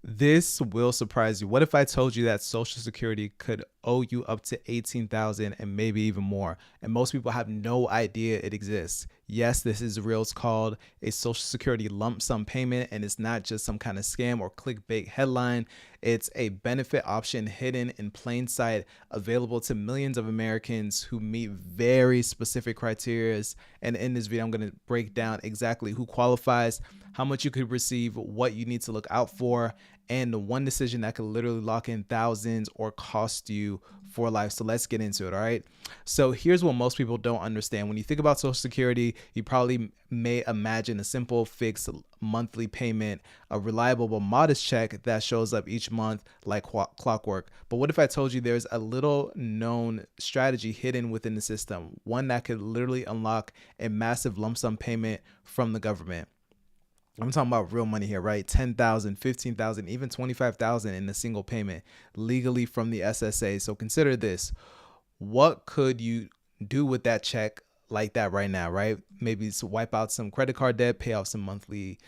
This will surprise you. What if I told you that Social Security could owe you up to 18,000 and maybe even more? And most people have no idea it exists. Yes, this is real. It's called a Social Security lump sum payment, and it's not just some kind of scam or clickbait headline. It's a benefit option hidden in plain sight, available to millions of Americans who meet very specific criteria. And in this video, I'm going to break down exactly who qualifies, how much you could receive, what you need to look out for, and the one decision that could literally lock in thousands or cost you for life. So let's get into it. All right. So here's what most people don't understand. When you think about Social Security, you probably may imagine a simple fixed monthly payment, a reliable but modest check that shows up each month like clockwork. But what if I told you there's a little known strategy hidden within the system, one that could literally unlock a massive lump sum payment from the government? I'm talking about real money here, right? 10,000, 15,000, even 25,000 in a single payment legally from the SSA. So consider this. What could you do with that check like that right now, right? Maybe it's wipe out some credit card debt, pay off some monthly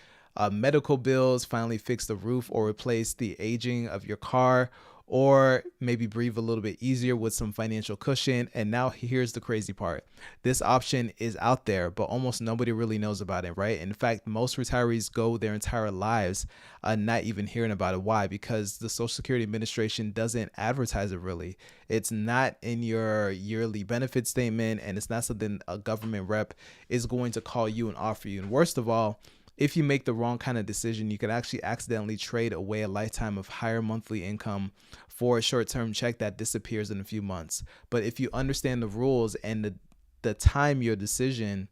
medical bills, finally fix the roof or replace the aging of your car, or maybe breathe a little bit easier with some financial cushion. And now here's the crazy part. This option is out there, but almost nobody really knows about it, right? In fact, most retirees go their entire lives not even hearing about it. Why? Because the Social Security Administration doesn't advertise it really. It's not in your yearly benefit statement, and it's not something a government rep is going to call you and offer you. And worst of all, if you make the wrong kind of decision, you could actually accidentally trade away a lifetime of higher monthly income for a short-term check that disappears in a few months. But if you understand the rules and the time your decision,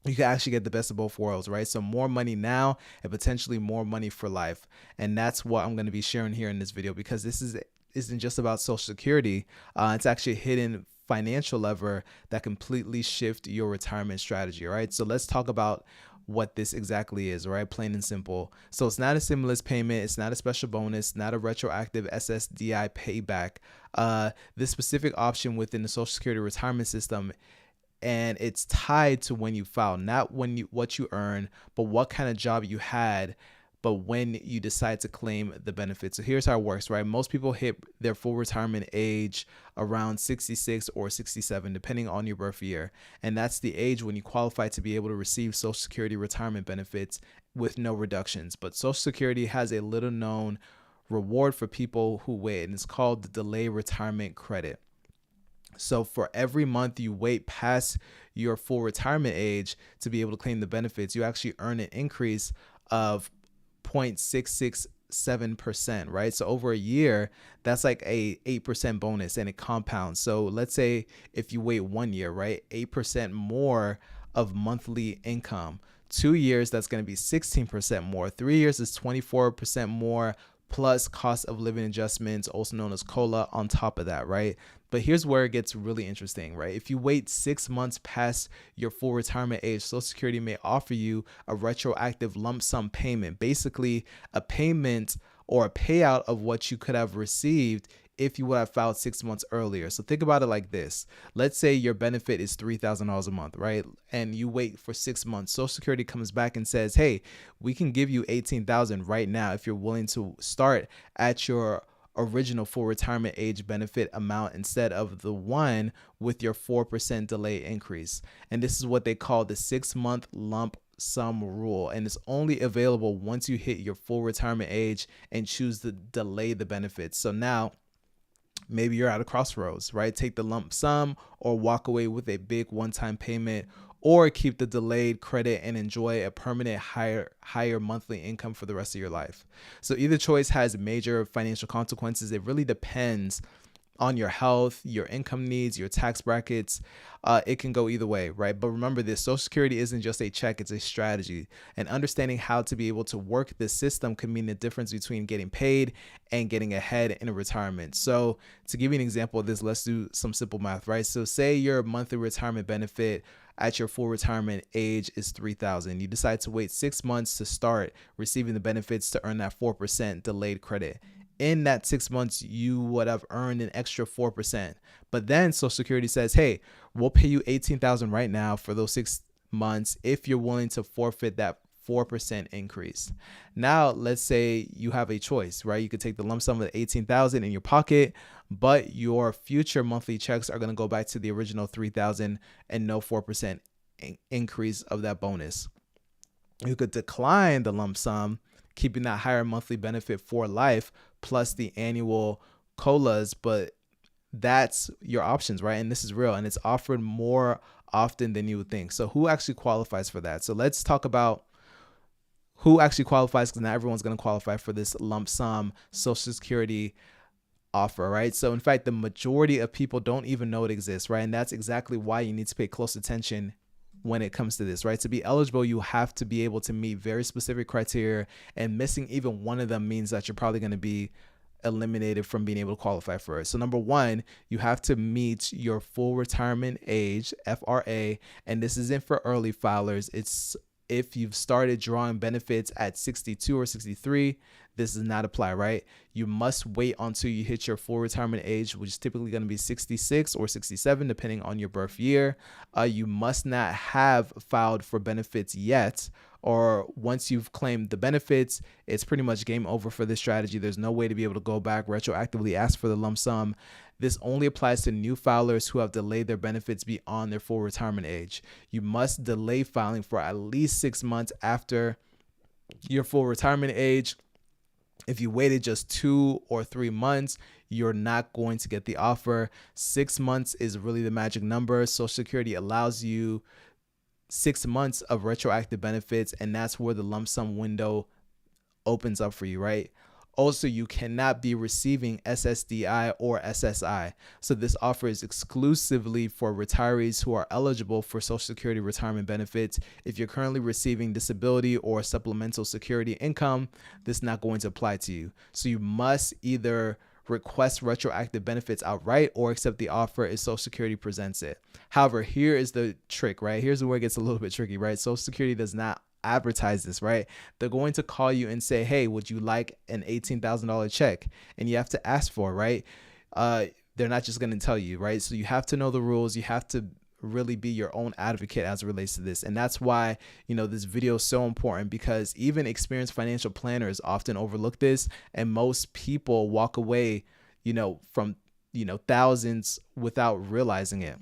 you can actually get the best of both worlds, right? So more money now and potentially more money for life. And that's what I'm going to be sharing here in this video, because this isn't just about Social Security. It's actually a hidden financial lever that completely shift your retirement strategy. All right. So let's talk about what this exactly is, right? Plain and simple. So it's not a stimulus payment. It's not a special bonus, not a retroactive SSDI payback. This specific option within the Social Security retirement system, and it's tied to when you file, not what you earn, but what kind of job you had, but when you decide to claim the benefits. So here's how it works, right? Most people hit their full retirement age around 66 or 67, depending on your birth year. And that's the age when you qualify to be able to receive Social Security retirement benefits with no reductions. But Social Security has a little known reward for people who wait, and it's called the delay retirement credit. So for every month you wait past your full retirement age to be able to claim the benefits, you actually earn an increase of 0.667%, right? So over a year, that's like a 8% bonus, and it compounds. So let's say if you wait 1 year, right, 8% more of monthly income. 2 years, that's going to be 16% more. 3 years is 24% more, plus cost of living adjustments, also known as COLA, on top of that, right? But here's where it gets really interesting, right? If you wait 6 months past your full retirement age, Social Security may offer you a retroactive lump sum payment, basically a payment or a payout of what you could have received if you would have filed 6 months earlier. So think about it like this. Let's say your benefit is $3,000 a month, right? And you wait for 6 months. Social Security comes back and says, hey, we can give you 18,000 right now if you're willing to start at your original full retirement age benefit amount instead of the one with your 4% delay increase. And this is what they call the 6-month lump sum rule, and it's only available once you hit your full retirement age and choose to delay the benefits. So now maybe you're at a crossroads, right? Take the lump sum or walk away with a big one-time payment, or keep the delayed credit and enjoy a permanent higher monthly income for the rest of your life. So either choice has major financial consequences. It really depends on your health, your income needs, your tax brackets. It can go either way, right? But remember this, Social Security isn't just a check, it's a strategy. And understanding how to be able to work this system can mean the difference between getting paid and getting ahead in a retirement. So to give you an example of this, let's do some simple math, right? So say your monthly retirement benefit at your full retirement age is $3,000. You decide to wait 6 months to start receiving the benefits to earn that 4% delayed credit. In that 6 months, you would have earned an extra 4%. But then Social Security says, hey, we'll pay you $18,000 right now for those 6 months if you're willing to forfeit that 4% increase. Now, let's say you have a choice, right? You could take the lump sum of 18,000 in your pocket, but your future monthly checks are going to go back to the original 3,000 and no 4% increase of that bonus. You could decline the lump sum, keeping that higher monthly benefit for life plus the annual COLAs, but that's your options, right? And this is real, and it's offered more often than you would think. So who actually qualifies for that? So let's talk about who actually qualifies, because not everyone's going to qualify for this lump sum Social Security offer, right? So in fact, the majority of people don't even know it exists, right? And that's exactly why you need to pay close attention when it comes to this, right? To be eligible, you have to be able to meet very specific criteria, and missing even one of them means that you're probably going to be eliminated from being able to qualify for it. So number one, you have to meet your full retirement age, FRA, and this isn't for early filers. It's if you've started drawing benefits at 62 or 63, this does not apply, right? You must wait until you hit your full retirement age, which is typically going to be 66 or 67, depending on your birth year. You must not have filed for benefits yet, or once you've claimed the benefits, it's pretty much game over for this strategy. There's no way to be able to go back, retroactively ask for the lump sum. This only applies to new filers who have delayed their benefits beyond their full retirement age. You must delay filing for at least 6 months after your full retirement age. If you waited just 2 or 3 months, you're not going to get the offer. 6 months is really the magic number. Social Security allows you 6 months of retroactive benefits, and that's where the lump sum window opens up for you, right? Also, you cannot be receiving SSDI or SSI. So this offer is exclusively for retirees who are eligible for Social Security retirement benefits. If you're currently receiving disability or supplemental security income, this is not going to apply to you. So you must either request retroactive benefits outright or accept the offer if Social Security presents it. However, here is the trick, right? Here's where it gets a little bit tricky, right? Social Security does not advertise this, right? They're going to call you and say, hey, would you like an $18,000 check? And you have to ask for it, right? They're not just going to tell you, right? So you have to know the rules. You have to really be your own advocate as it relates to this. And that's why, this video is so important, because even experienced financial planners often overlook this, and most people walk away, from, thousands without realizing it.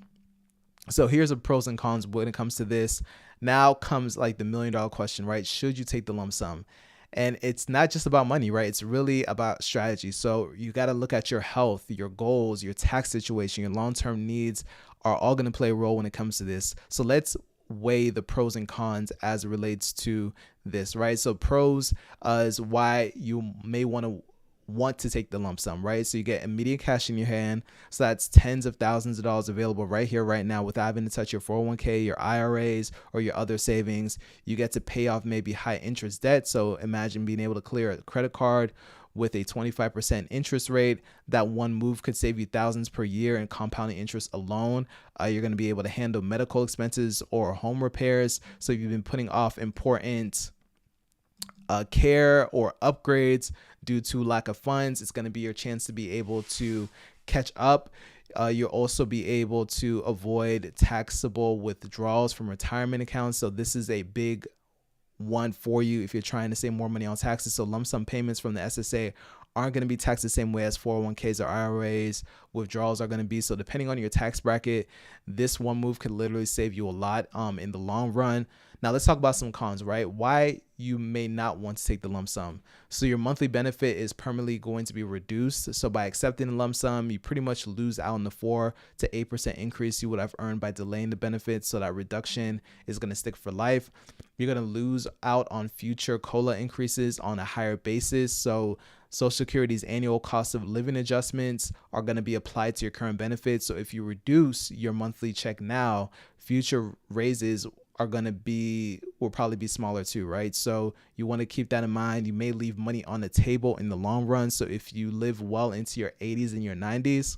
So here's the pros and cons when it comes to this. Now comes like the $1 million question, right? Should you take the lump sum? And it's not just about money, right? It's really about strategy. So you got to look at your health, your goals, your tax situation, your long-term needs are all going to play a role when it comes to this. So let's weigh the pros and cons as it relates to this, right? So pros is why you may want to take the lump sum, right? So you get immediate cash in your hand. So that's tens of thousands of dollars available right here, right now, without having to touch your 401k, your IRAs, or your other savings. You get to pay off maybe high interest debt. So imagine being able to clear a credit card with a 25% interest rate. That one move could save you thousands per year in compounding interest alone. You're going to be able to handle medical expenses or home repairs. So if you've been putting off important care or upgrades due to lack of funds, it's going to be your chance to be able to catch up. You'll also be able to avoid taxable withdrawals from retirement accounts. So this is a big one for you if you're trying to save more money on taxes. So lump sum payments from the SSA aren't going to be taxed the same way as 401ks or IRAs. Withdrawals are going to be. So depending on your tax bracket, this one move could literally save you a lot in the long run. Now let's talk about some cons, right? Why you may not want to take the lump sum. So your monthly benefit is permanently going to be reduced. So by accepting the lump sum, you pretty much lose out on the 4 to 8% increase you would have earned by delaying the benefits. So that reduction is going to stick for life. You're going to lose out on future COLA increases on a higher basis. So Social Security's annual cost of living adjustments are going to be applied to your current benefits. So if you reduce your monthly check now, future raises will probably be smaller too, right? So you want to keep that in mind. You may leave money on the table in the long run. So if you live well into your 80s and your 90s,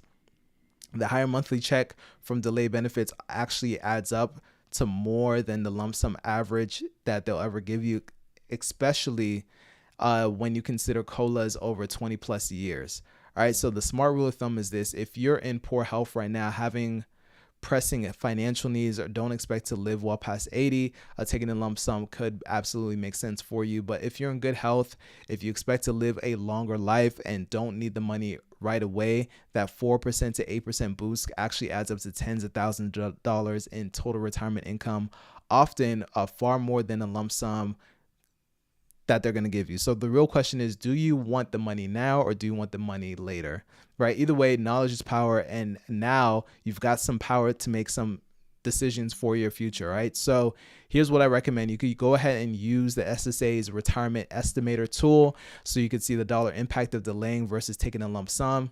the higher monthly check from delayed benefits actually adds up to more than the lump sum average that they'll ever give you, especially when you consider COLAs over 20 plus years. All right. So the smart rule of thumb is this: if you're in poor health right now, having pressing financial needs or don't expect to live well past 80, taking a lump sum could absolutely make sense for you. But if you're in good health, if you expect to live a longer life and don't need the money right away, that 4% to 8% boost actually adds up to tens of thousands of dollars in total retirement income, often far more than a lump sum that they're going to give you. So the real question is, do you want the money now or do you want the money later, right? Either way, knowledge is power. And now you've got some power to make some decisions for your future, right? So here's what I recommend. You could go ahead and use the SSA's retirement estimator tool so you can see the dollar impact of delaying versus taking a lump sum.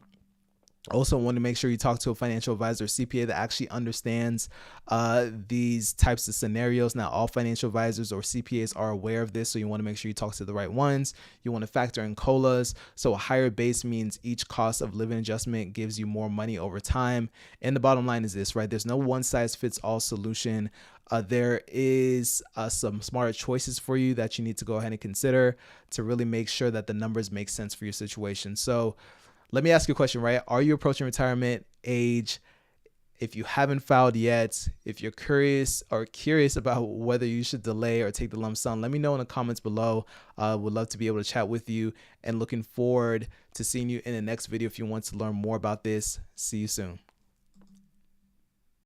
Also want to make sure you talk to a financial advisor or CPA that actually understands these types of scenarios. Now, all financial advisors or CPAs are aware of this, so you want to make sure you talk to the right ones. You want to factor in COLAs. So a higher base means each cost of living adjustment gives you more money over time. And the bottom line is this, right? There's no one size fits all solution. There is some smarter choices for you that you need to go ahead and consider to really make sure that the numbers make sense for your situation. So let me ask you a question, right? Are you approaching retirement age? If you haven't filed yet, if you're curious about whether you should delay or take the lump sum, let me know in the comments below. Would love to be able to chat with you, and looking forward to seeing you in the next video if you want to learn more about this. See you soon.